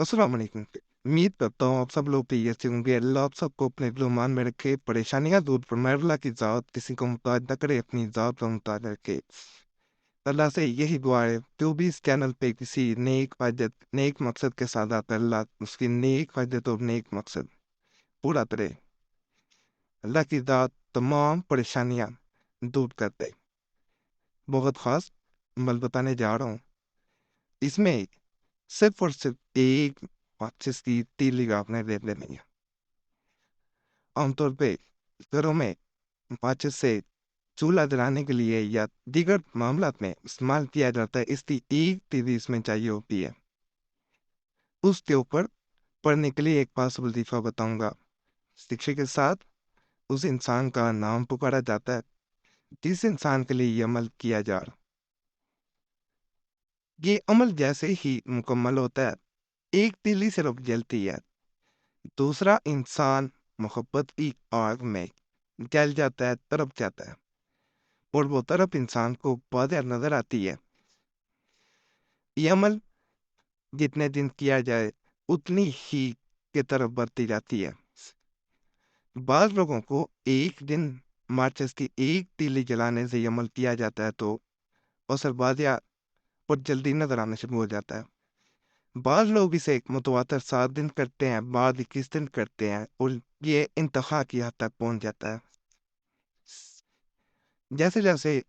अस्सलाम वालेकुम। उम्मीद करता हूँ आप सब लोग खैरियत से होंगे। अल्लाह आप सबको अपने गुमान में रखे, परेशानियां दूर फरमाए। अल्लाह की ज़ात किसी को मुहताज न करे, अपनी ज़ात पर मुहताज रखे। अल्लाह से यही दुआ है, जो भी इस चैनल पे किसी नेक हाजत नेक मकसद के साथ आता है, अल्लाह उसकी नेक हाजत और नेक मकसद पूरा करे। अल्लाह की ज़ात तमाम परेशानियां दूर कर दे। बहुत ख़ास अमल बताने जा रहा हूँ। इसमें सिर्फ और सिर्फ एक माचिस की तीली आपने ले लेनी है। आमतौर पे घरों में माचिस से चूल्हा जलाने के लिए या दीगर मामलात में इस्तेमाल किया जाता है, इसकी एक तीली इसमें चाहिए होती है। उसके ऊपर पढ़ने के लिए एक पास वजीफा बताऊंगा। शिक्षक के साथ उस इंसान का नाम पुकारा जाता है जिस इंसान के लिए ये अमल किया जा रहा। ये अमल जैसे ही मुकम्मल होता है, एक तीली सिर्फ जलती है, दूसरा इंसान मोहब्बत की आग में जल जाता है, तड़प जाता है, और वो तड़प इंसान को वाज़ेह नजर आती है। ये अमल जितने दिन किया जाए उतनी ही की तरफ बढ़ती जाती है। बाज़ लोगों को एक दिन माचिस की एक तीली जलाने से ये अमल किया जाता है तो असर वाज़ेह और जल्दी नजर आना शुरू हो जाता है। बाज़ लोग इसे मुतवातर 7 दिन करते हैं, बाद 21 दिन करते हैं, और ये इंतहा की हद तक पहुंच जाता है। जैसे जैसे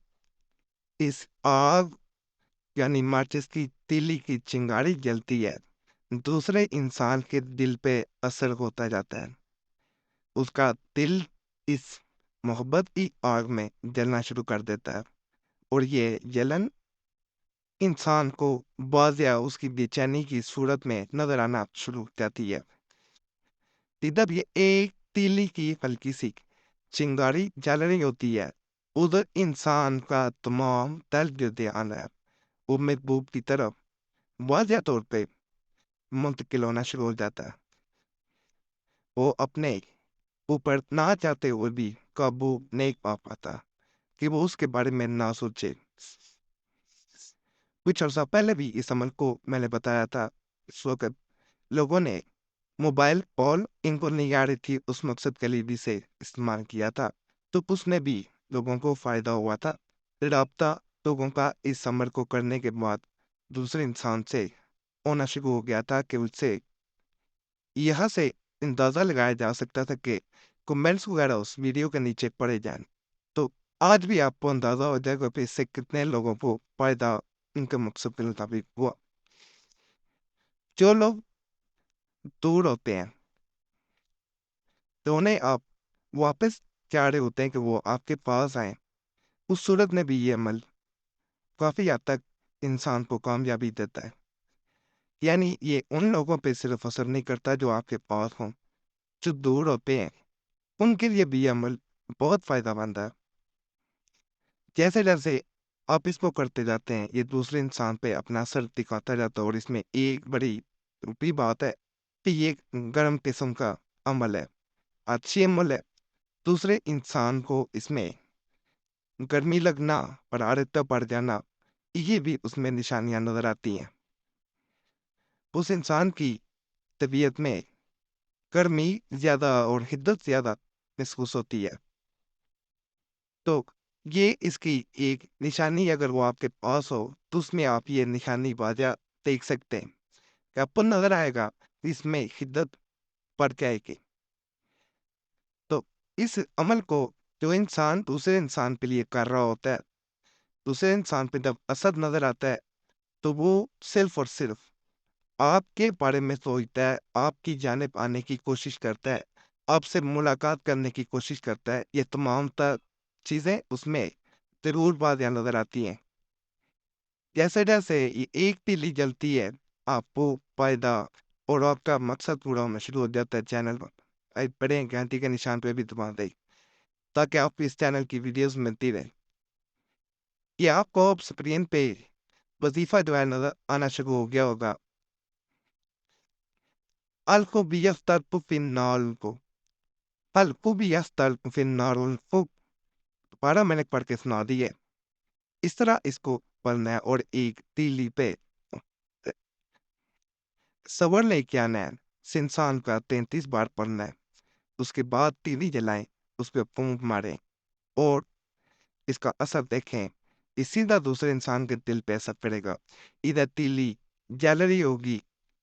इस आग यानी माचिस की तीली की चिंगारी जलती है, दूसरे इंसान के दिल पे असर होता जाता है। उसका दिल इस मोहब्बत की आग में जलना शुरू कर देता है, और ये जलन इंसान को वाज़ेह उसकी बेचैनी की सूरत में नजर आना शुरू हो जाती है। जब ये एक तीली की हल्की सी चिंगारी जल रही होती है, उधर इंसान का तमाम दर्द जो ध्यान है वो महबूब की तरफ वाज़ेह तौर पे मुंतकिल होना शुरू हो जाता है। वो अपने ऊपर ना चाहते हुए भी काबू नहीं पा पाता कि वो उसके बारे में ना सोचे। कुछ अर्सा पहले भी इस अमल को मैंने बताया था। इस वक्त लोगों ने मोबाइल कॉल इनको नहीं आ रही थी, उस मकसद के लिए भी इसे इस्तेमाल किया था, तो उसमें भी लोगों को फायदा हुआ था। राब्ता लोगों का इस अमल को करने के बाद दूसरे इंसान से होना शुरू हो गया था कि उससे यहाँ से अंदाज़ा लगाया जा सकता था कि कमेंट्स वगैरह उस वीडियो के नीचे पड़े जाएं। तो आज भी आपको अंदाज़ा हो जाएगा कि इससे कितने लोगों को फायदा उनके मकसद के मुताबिक हुआ। जो लोग दूर होते हैं तो उन्हें आप वापस चाह रहे होते हैं कि वो आपके पास आए, उस सूरत में भी ये अमल काफ़ी हद तक इंसान को कामयाबी देता है। यानी ये उन लोगों पे सिर्फ असर नहीं करता जो आपके पास हों, जो दूर होते हैं उनके लिए भी ये अमल बहुत फायदेमंद है। जैसे जैसे आप इसको करते जाते हैं, ये दूसरे इंसान पे अपना असर दिखाता जाता है, और इसमें एक बड़ी भी बात है कि ये गर्म किस्म का अमल है, अच्छी अमल है। दूसरे इंसान को इसमें गर्मी लगना, हरारत बढ़ जाना, ये भी उसमें निशानियां नजर आती हैं। उस इंसान की तबीयत में गर्मी ज्यादा और हिद्दत ज्यादा महसूस होती है। तो ये इसकी एक निशानी अगर वो आपके पास हो तो उसमें आप ये निशानी वाज़ेह देख सकते हैं कि आपको नजर आएगा कि इसमें हिद्दत बढ़ जाएगी। तो इस अमल को जो इंसान दूसरे इंसान के लिए कर रहा होता है, दूसरे इंसान पे जब असर नजर आता है तो वो सिर्फ और सिर्फ आपके बारे में सोचता है, आपकी जानिब आने की कोशिश करता है, आपसे मुलाकात करने की कोशिश करता है। ये तमाम तर चीज़ें उसमें ज़रूर वाज़ेह नज़र आती हैं। जैसे जैसे ये एक तीली जलती है, आपको फ़ायदा और आपका मकसद पूरा होना शुरू हो जाता है चैनल पर। बड़े घंटी के निशान पे भी दबा दें ताकि आपको इस चैनल की वीडियोज़ मिलती रहें। ये आपको अब स्क्रीन पे वज़ीफ़ा जो है नज़र आना शुरू हो गया होगा। "Algo biyastartu finalgo, algo biyastartu finalgo।" दोबारा मैंने पढ़ के सुना दी है। इस तरह इसको पढ़ना है, और एक तीली पे صبر لے کیا نین سے انسان کا 33 بار پڑھنا ہے، اس کے بعد تیلی جلائیں، اس پہ پھونک ماریں اور اس کا اثر دیکھیں، اس سیدھا دوسرے انسان کے دل پہ اثر پڑے گا۔ ادھر تیلی جل رہی ہوگی،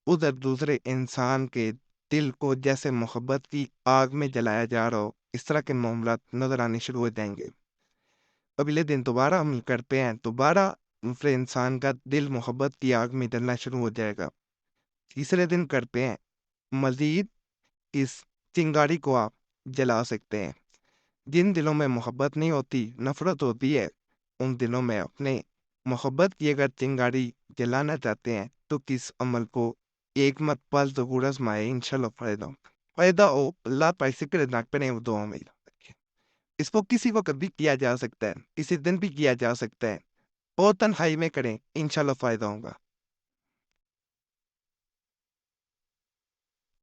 ادھر دوسرے انسان کے دل کو جیسے محبت کی آگ میں جلایا جا رہا ہو، اس طرح کے معاملات نظر آنے شروع ہو جائیں گے۔ اگلے دن دوبارہ عمل کرتے ہیں، دوبارہ دوسرے انسان کا دل محبت کی آگ میں جلنا شروع ہو جائے گا۔ تیسرے دن کرتے ہیں، مزید اس چنگاری کو آپ جلا سکتے ہیں۔ جن دلوں میں محبت نہیں ہوتی، نفرت ہوتی ہے، ان دلوں میں اپنے محبت کی اگر چنگاری جلانا چاہتے ہیں تو کس عمل کو ایک مرتبہ ضرور آزمائے، انشاءاللہ فائدہ ہو۔ اللہ پاک شکر ادا کریں، وہ دعا میں رکھیں۔ اس کو کسی وقت بھی کیا جا سکتا ہے، کسی دن بھی کیا جا سکتا ہے، اور تنہائی میں کریں، انشاءاللہ فائدہ ہوگا۔